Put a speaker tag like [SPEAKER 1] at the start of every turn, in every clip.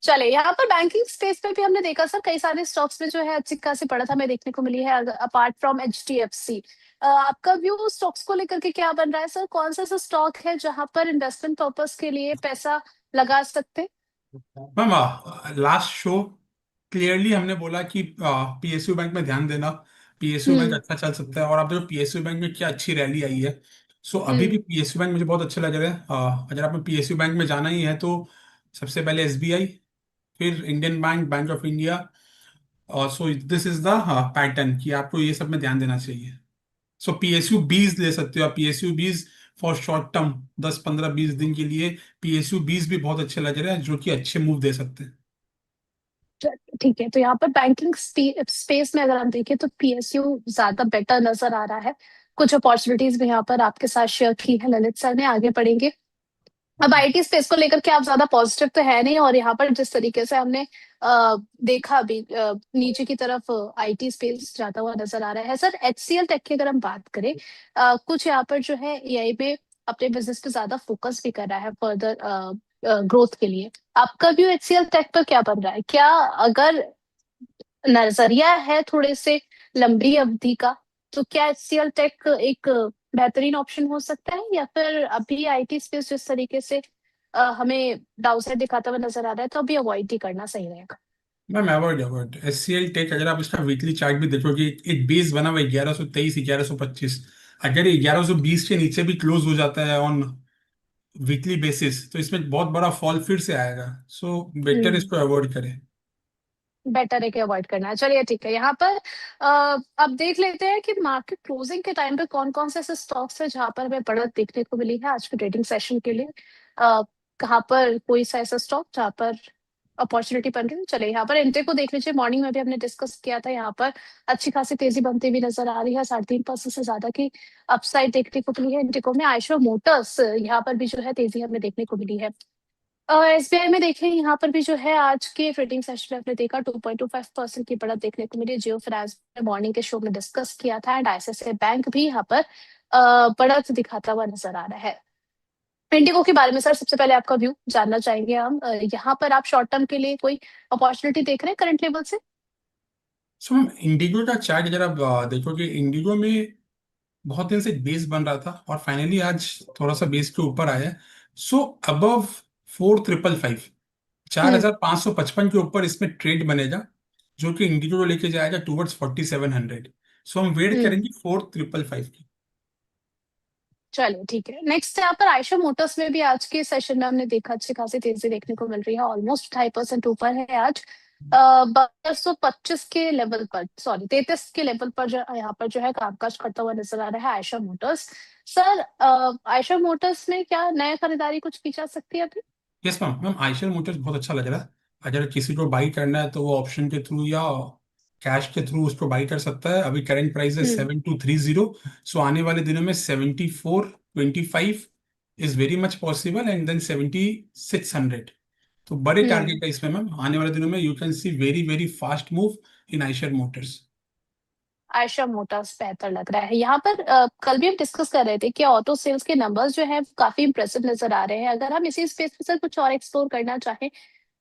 [SPEAKER 1] चले यहाँ पर बैंकिंग स्पेस में भी हमने देखा सर, कई सारे स्टॉक्स में जो है अच्छी खासी बढ़त हमें देखने को मिली है, अपार्ट फ्रॉम एचडीएफसी। आपका व्यू स्टॉक्स को लेकर के क्या बन रहा है सर? कौन सा स्टॉक है जहां पर इन्वेस्टमेंट पर्पस के लिए पैसा लगा सकते?
[SPEAKER 2] मैम, लास्ट शो क्लियरली हमने बोला कि पीएसयू बैंक में ध्यान देना। पीएसयू बैंक
[SPEAKER 1] हम्म।
[SPEAKER 2] अच्छा चल सकता है, और आप देखो पीएसयू बैंक में क्या अच्छी रैली आई है। सो अभी भी
[SPEAKER 1] हम्म।
[SPEAKER 2] पीएसयू बैंक मुझे बहुत अच्छा लग रहा है। अगर आपको पीएसयू बैंक में जाना ही है तो सबसे पहले एसबीआई, फिर Indian bank, bank of India. So this is the pattern कि आपको ये सब में ध्यान देना चाहिए। सो पीएसयू बीस ले सकते हो आप, पीएसयू बीस फॉर शॉर्ट टर्म, 10 15 20 दिन के लिए पीएसयू बीस भी बहुत अच्छे लग रहे हैं, जो कि अच्छे मूव दे सकते हैं।
[SPEAKER 1] ठीक है, तो यहाँ पर बैंकिंग स्पेस में अगर हम देखें तो पीएसयू ज्यादा बेटर नजर आ रहा है। कुछ अपॉर्चुनिटीज भी यहाँ पर आपके साथ शेयर की है ललित सर ने, आगे बढ़ेंगे। अब आईटी स्पेस को लेकर के आप ज्यादा पॉजिटिव तो है नहीं, और यहाँ पर जिस तरीके से हमने देखा अभी नीचे की तरफ आईटी स्पेस जाता हुआ नजर आ रहा है सर। एचसीएल टेक की अगर हम बात करें, कुछ यहाँ पर जो है एआई में अपने बिजनेस पे ज्यादा फोकस भी कर रहा है फर्दर ग्रोथ के लिए। आपका व्यू एचसीएल टेक पर क्या बन रहा है? क्या अगर नजरिया है थोड़े से लंबी अवधि का, तो क्या एचसीएल टेक एक बेहतरीन ऑप्शन हो सकता है, या फिर अभी आईटी स्पेस जिस तरीके से हमें डाउनसाइड दिखाता हुआ नजर आ रहा है, तो अभी अवॉइड ही करना सही रहेगा?
[SPEAKER 2] Ma'am, avoid avoid HCL tech. अगर आप इसका वीकली चार्ट भी देखोगे, एक बेस बना हुआ है 1123 1125। अगर ये 1120 के नीचे भी क्लोज हो जाता है ऑन वीकली बेसिस, तो इसमें बहुत बड़ा फॉल फिर से आएगा। सो बेटर
[SPEAKER 1] हम्म।
[SPEAKER 2] इसको अवॉइड करें।
[SPEAKER 1] बेटर है कि अवॉइड करना है। चलिए ठीक है, यहाँ पर अब देख लेते हैं कि मार्केट क्लोजिंग के टाइम पे कौन कौन से ऐसे स्टॉक्स है जहां पर हमें बढ़त देखने को मिली है आज के ट्रेडिंग सेशन के लिए। कहाँ पर कोई सा ऐसा स्टॉक जहां पर अपॉर्चुनिटी बन रही है? चले यहाँ पर इंटेक को देख लीजिए, मॉर्निंग में भी हमने डिस्कस किया था, यहाँ पर अच्छी खासी तेजी बनती हुई नजर आ रही है, 3.5% से ज्यादा की अपसाइड देखने को मिली है इंटेको में। आइशर मोटर्स यहाँ पर भी जो है तेजी हमें देखने को मिली है। एसबीआई में देखें, यहाँ पर भी जो है आज के ट्रेडिंग सेशन में आपने देखा 2.25% की बढ़त देखने को मिली। जियो फाइनेंस ने मॉर्निंग के शो में डिस्कस किया था, एंड आईसीआईसीआई बैंक भी यहाँ पर बढ़त दिखाता हुआ नजर आ रहा है। इंडिगो के बारे में सर सबसे पहले आपका व्यू जानना चाहेंगे हम। यहाँ पर आप शॉर्ट टर्म के लिए कोई अपॉर्चुनिटी देख रहे हैं करंट लेवल से?
[SPEAKER 2] सो मैम, इंडिगो का चार्ट अगर आप देखोगे, इंडिगो में बहुत दिन से बेस बन रहा था और फाइनली आज थोड़ा सा बेस के ऊपर आया है। सो अबव 4555, चार
[SPEAKER 1] हम्म।
[SPEAKER 2] हजार पाँच सौ पचपन के ऊपर इसमें ट्रेड बनेगा, जो कि इंडिगो को लेके जाएगा टूवर्ड्स 4700। सो हम वेट
[SPEAKER 1] हम्म।
[SPEAKER 2] करेंगे 4555 की।
[SPEAKER 1] चलिए ठीक है, नेक्स्ट यहाँ पर आयशा मोटर्स में भी आज के सेशन में हमने देखा अच्छी खासी तेजी देखने को मिल रही है, ऑलमोस्ट 2.5% ऊपर है आज। 1225 के लेवल पर, सॉरी 33 के लेवल पर जो यहाँ पर जो है कामकाज करता हुआ नजर आ रहा है Ayesha Motors. Sir Ayesha Motors में क्या नया खरीदारी कुछ की जा सकती है अभी?
[SPEAKER 2] Yes ma'am. Ma'am, Eicher Motors बहुत अच्छा लग रहा है। अगर किसी को बाई करना है तो वो ऑप्शन के थ्रू या कैश के थ्रू उसको बाई कर सकता है। अभी करंट प्राइस है
[SPEAKER 1] हम्म।
[SPEAKER 2] 7230। सो आने वाले दिनों में 7425 is very much possible, and then 7600। तो बड़े
[SPEAKER 1] हम्म।
[SPEAKER 2] टारगेट है इसमें मैम। आने वाले दिनों में you can see very very fast move in Eicher Motors.
[SPEAKER 1] Ayesha Motors बेहतर लग रहा है यहाँ पर। कल भी हम डिस्कस कर रहे थे कि ऑटो सेल्स के नंबर्स जो है काफी इंप्रेसिव नजर आ रहे हैं। अगर हम इसी स्पेस में सर कुछ और एक्सप्लोर करना चाहें,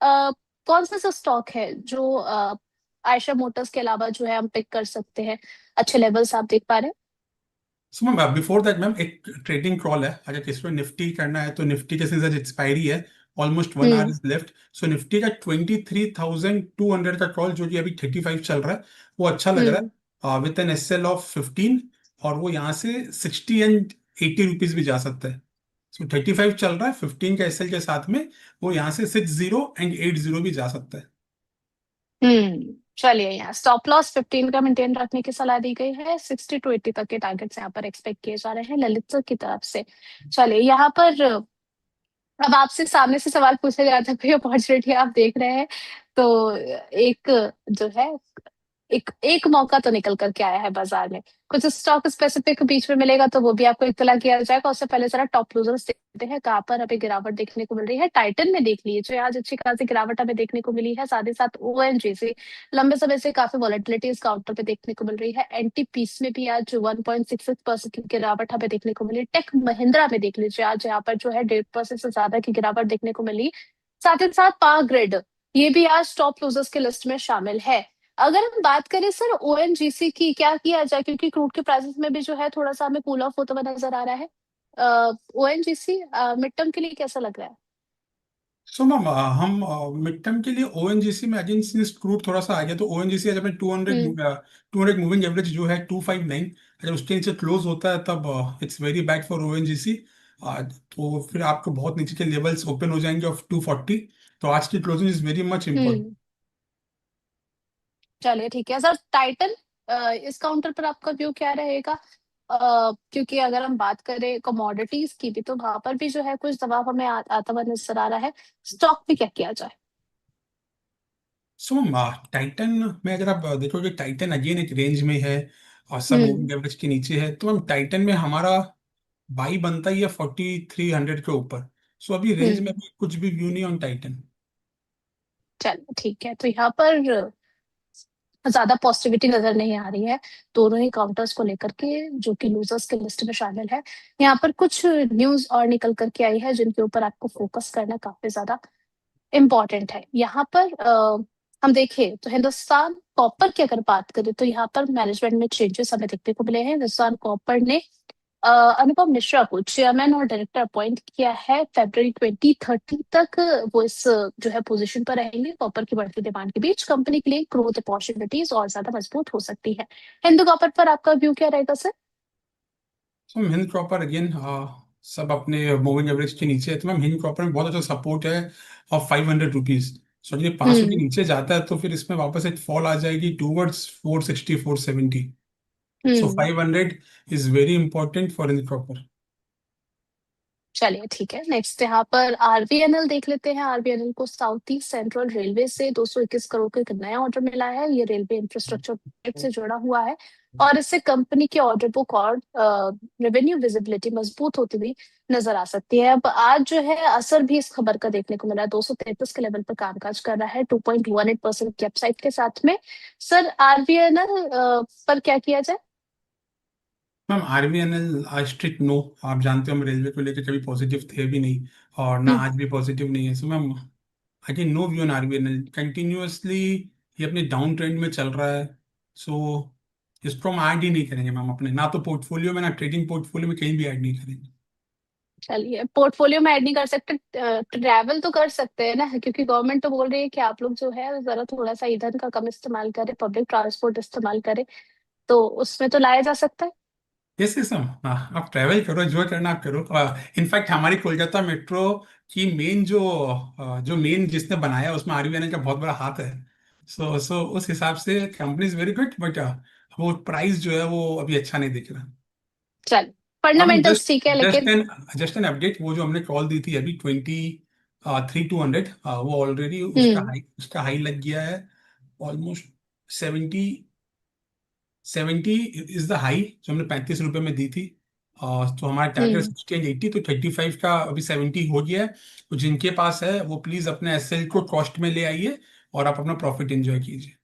[SPEAKER 1] कौन सा स्टॉक है जो आयशा मोटर्स के अलावा जो है हम पिक कर सकते हैं? अच्छे लेवल्स आप देख पा रहे
[SPEAKER 2] so ma'am, before that ma'am, एक ट्रेडिंग कॉल है। अगर किसी को निफ्टी करना है तो निफ्टी के सीजन एक्सपायरी है, ऑलमोस्ट वन
[SPEAKER 1] हैं?
[SPEAKER 2] Our is left. So Nifty का 23,200 का कॉल, जो कि अभी 35 चल रहा है, वो अच्छा लग
[SPEAKER 1] हम्म।
[SPEAKER 2] रहा है विद एन एसएल ऑफ 15। और वो यहाँ से 60 एंड 80 रुपीज भी जा सकता है। सो 35 चल रहा है, 15 का एसएल के साथ में वो यहाँ से 60 एंड 80 भी जा सकता है।
[SPEAKER 1] हम्म। चलिए, यहाँ स्टॉप लॉस 15 का मेंटेन रखने की सलाह दी गई है, 60 to 80 तक के टारगेट्स यहाँ पर एक्सपेक्ट किए जा रहे हैं ललित सर की तरफ से। चलिए यहाँ पर अब आपसे सामने से सवाल पूछा गया था, कोई अपॉर्चुनिटी आप देख रहे हैं? तो एक जो है, एक एक मौका तो निकल करके आया है बाजार में। कुछ स्टॉक स्पेसिफिक बीच में मिलेगा तो वो भी आपको इत्तला किया जाएगा। उससे पहले जरा टॉप लूजर्स देखते हैं कहाँ पर अभी गिरावट देखने को मिल रही है। टाइटन में देख लीजिए, आज अच्छी खासी गिरावट हमें देखने को मिली है। साथ ही साथ ओएनजीसी लंबे समय से काफी वॉलेटिलिटी इस काउंटर पे देखने को मिल रही है। एनटीपीस में भी आज 1.66% की गिरावट हमें देखने को मिली। टेक महिंद्रा में देख लीजिए, आज यहाँ पर जो है 1.5% से ज्यादा की गिरावट देखने को मिली। साथ ही साथ पावर ग्रिड ये भी आज टॉप लूजर्स के लिस्ट में शामिल है। अगर हम बात करें सर ओएनजीसी की, क्या किया जाए, क्योंकि क्रूड के प्राइसेस में भी जो है थोड़ा सा हमें कूल ऑफ होता हुआ नजर आ रहा है। ओएनजीसी मिड टर्म के लिए कैसा लग रहा है?
[SPEAKER 2] सो मैम हम मिड टर्म के लिए ओएनजीसी में अगेन सिंस क्रूड थोड़ा सा आ गया तो ओएनजीसी जब 200
[SPEAKER 1] हम्म।
[SPEAKER 2] 200 मूविंग एवरेज जो है 259, जब उसके नीचे क्लोज होता है तब it's very bad for ONGC. तो फिर आपको बहुत नीचे के लेवल्स ओपन हो जाएंगे ऑफ 240। तो आज की closing is very much important.
[SPEAKER 1] Hmm. चलिए ठीक है सर, टाइटन इस काउंटर पर आपका व्यू क्या रहेगा? क्योंकि अगर हम बात करें कमोडिटीज की भी, तो वहां पर भी जो है कुछ दबाव हमें आता हुआ नजर आ रहा है। स्टॉक भी क्या किया जाए?
[SPEAKER 2] सो टाइटन में अगर आप देखोगे टाइटन अगेन एक रेंज में है और सब
[SPEAKER 1] हम्म।
[SPEAKER 2] मूविंग एवरेज के नीचे है, तो मैम टाइटन में हमारा बाई बनता ही है 4300 के ऊपर। सो अभी रेंज में
[SPEAKER 1] हम्म।
[SPEAKER 2] भी कुछ भी व्यू नहीं ऑन टाइटन।
[SPEAKER 1] चलिए ठीक है, तो यहाँ पर ज्यादा पॉजिटिविटी नजर नहीं आ रही है दोनों ही काउंटर्स को लेकर के, जो कि लूजर्स के लिस्ट में शामिल है। यहाँ पर कुछ न्यूज और निकल करके आई है जिनके ऊपर आपको फोकस करना काफी ज्यादा इम्पोर्टेंट है। यहाँ पर हम देखें तो हिंदुस्तान कॉपर की अगर बात करें, तो यहाँ पर मैनेजमेंट में चेंजेस हमें देखने को मिले हैं। हिंदुस्तान कॉपर ने अनुपम मिश्रा को चेयरमैन और डायरेक्टर अपॉइंट किया है। February 2030 तक वो इस जो है पोजीशन पर रहेंगे। कॉपर की बढ़ती डिमांड के बीच कंपनी के लिए ग्रोथ अपॉर्चुनिटीज और ज्यादा मजबूत हो सकती है। हिंदू कॉपर पर आपका व्यू क्या रहेगा सर?
[SPEAKER 2] सो हिंद प्रॉपर अगेन सब अपने मूविंग एवरेज के नीचे है, तो मैम हिंद प्रॉपर में बहुत अच्छा सपोर्ट है ऑफ 500 रुपीज। सो ये 500 के
[SPEAKER 1] हम्म।
[SPEAKER 2] नीचे जाता है तो फिर इसमें वापस एक फॉल आ जाएगी towards 460 470। So
[SPEAKER 1] hmm.
[SPEAKER 2] 500 is very important for Hind proper.
[SPEAKER 1] चलिए ठीक है, नेक्स्ट यहाँ पर आरबीएनएल देख लेते हैं। आरबीएनएल को साउथ ईस्ट सेंट्रल रेलवे से 221 करोड़ का एक नया ऑर्डर मिला है। ये रेलवे इंफ्रास्ट्रक्चर प्रोजेक्ट से जुड़ा हुआ है और इससे कंपनी की ऑर्डर बुक और रेवेन्यू विजिबिलिटी मजबूत होती हुई नजर आ सकती है। अब आज जो है असर भी इस खबर का देखने को मिला है, 233 के लेवल पर कामकाज कर रहा है 2.18% की अपसाइड के साथ में। सर आरबीएनएल पर क्या किया जाए?
[SPEAKER 2] मैम आरबीएनएल आज स्ट्रिक्ट नो। आप जानते हो हम रेलवे को लेकर कभी पॉजिटिव थे भी नहीं और ना
[SPEAKER 1] हम्म।
[SPEAKER 2] आज भी पॉजिटिव नहीं है। So ma'am I can no view on RBNL continuously. ये अपने डाउन ट्रेंड में चल रहा है। सो इसको हम ऐड ही नहीं करेंगे मैम अपने, ना तो पोर्टफोलियो में ना ट्रेडिंग पोर्टफोलियो में, कहीं भी ऐड नहीं करेंगे।
[SPEAKER 1] चलिए, पोर्टफोलियो में ऐड नहीं कर सकते, ट्रैवल तो कर सकते हैं ना, क्योंकि गवर्नमेंट तो बोल रही है कि आप लोग जो है जरा थोड़ा सा ईंधन का कम इस्तेमाल करें, पब्लिक ट्रांसपोर्ट इस्तेमाल करें, तो उसमें तो लाया जा सकता है।
[SPEAKER 2] यस यस मैम, हाँ आप ट्रैवल करो, जो करना आप करो। इनफैक्ट हमारी कोलकाता मेट्रो की मेन जो मेन जिसने बनाया उसमें आरबीएनएल का बहुत बड़ा हाथ है। सो उस हिसाब से company is very good, but वो प्राइस जो है वो अभी अच्छा नहीं दिख रहा।
[SPEAKER 1] चल,
[SPEAKER 2] और हम
[SPEAKER 1] फंडामेंटल्स
[SPEAKER 2] जस्ट
[SPEAKER 1] ठीक है
[SPEAKER 2] जस्ट
[SPEAKER 1] लेकिन।
[SPEAKER 2] एन जस्ट एन अपडेट, वो जो हमने कॉल दी थी अभी 23 200, वो ऑलरेडी
[SPEAKER 1] हम्म।
[SPEAKER 2] उसका हाई लग गया है। ऑलमोस्ट 70 इज द हाई जो हमने 35 रुपए में दी थी। तो हमारा टारगेट
[SPEAKER 1] हम्म।
[SPEAKER 2] 60 एंड 80, तो 35 का अभी 70 हो गया है। तो जिनके पास है वो प्लीज अपने एसएल को कॉस्ट में ले आइए और आप अपना प्रॉफिट एंजॉय कीजिए।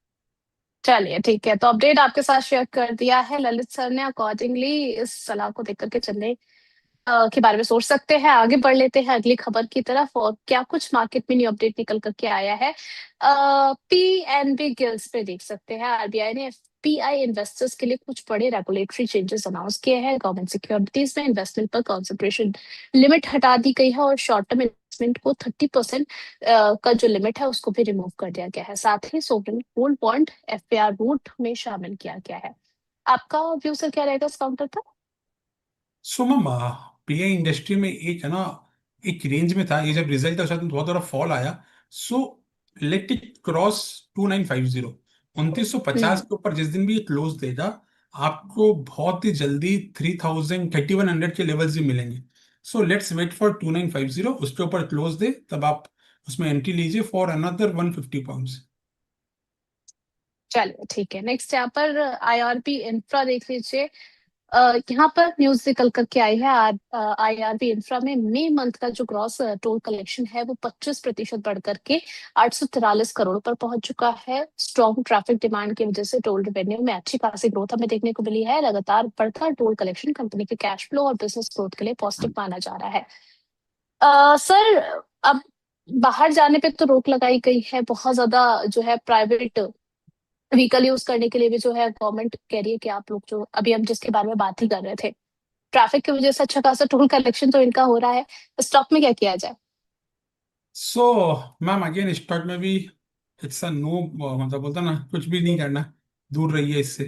[SPEAKER 1] चलिए ठीक है, तो अपडेट आपके साथ शेयर कर दिया है ललित सर ने। अकॉर्डिंगली इस सलाह को देख करके चलने के बारे में सोच सकते हैं। आगे बढ़ लेते हैं अगली खबर की तरफ, और क्या कुछ मार्केट में न्यू अपडेट निकल करके आया है। पीएनबी गिल्स पे देख सकते हैं, आरबीआई ने एफपीआई इन्वेस्टर्स के लिए कुछ बड़े रेगुलेटरी चेंजेस अनाउंस किए हैं। गवर्नमेंट सिक्योरिटीज में इन्वेस्टमेंट पर कॉन्सेंट्रेशन लिमिट हटा दी गई है और शॉर्ट टर्म इन्वेस्टमेंट को 30% का जो लिमिट है उसको भी रिमूव कर दिया गया है। साथ ही sovereign gold bond FPR route में शामिल किया गया है। आपका व्यू सर क्या रहेगा इस काउंटर पर?
[SPEAKER 2] सो मैम पीए इंडस्ट्री में एक है ना, एक रेंज में था, ये जब रिजल्ट था उसके बाद बहुत बड़ा फॉल आया। सो लेट इट क्रॉस 2950, 2950
[SPEAKER 1] हम्म।
[SPEAKER 2] के ऊपर जिस दिन भी ये क्लोज देगा आपको बहुत ही जल्दी 3100 के लेवल्स भी मिलेंगे। सो लेट्स वेट फॉर 2950, उसके ऊपर क्लोज दे तब आप उसमें एंट्री लीजिए फॉर अनदर 150 पाउंड्स।
[SPEAKER 1] चलिए ठीक है, नेक्स्ट यहाँ पर आईआरबी इंफ्रा देख लीजिए। यहाँ पर न्यूज निकल करके आई है, आईआरबी इंफ्रा में मई मंथ का जो ग्रॉस टोल कलेक्शन है वो 25% बढ़ करके 843 करोड़ पर पहुंच चुका है। स्ट्रॉन्ग ट्रैफिक डिमांड की वजह से टोल रेवेन्यू में अच्छी खासी ग्रोथ हमें देखने को मिली है। लगातार बढ़ता टोल कलेक्शन कंपनी के कैश फ्लो और बिजनेस ग्रोथ के लिए पॉजिटिव माना जा रहा है। सर, अब बाहर जाने पे तो रोक लगाई गई है बहुत ज्यादा। जो है प्राइवेट व्हीकल यूज करने के लिए भी जो है गवर्नमेंट कह रही है कि आप लोग जो अभी हम जिसके बारे में बात ही कर रहे थे, ट्रैफिक की वजह से अच्छा खासा टोल कलेक्शन तो इनका हो रहा है। स्टॉक में क्या किया जाए?
[SPEAKER 2] सो मैम अगेन स्टॉक में भी इट्स अ नो, मतलब बोलता ना कुछ भी नहीं करना, दूर रहिए इससे।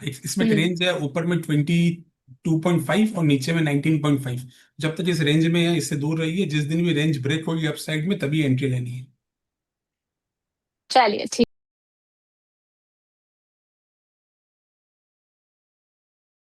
[SPEAKER 2] इसमें एक
[SPEAKER 1] हम्म।
[SPEAKER 2] रेंज है, ऊपर में 22.5 और नीचे में 19.5। जब तक इस रेंज में है इससे दूर रहिए, जिस दिन भी रेंज ब्रेक होगी अप साइड में तभी एंट्री लेनी है।
[SPEAKER 1] चलिए ठीक।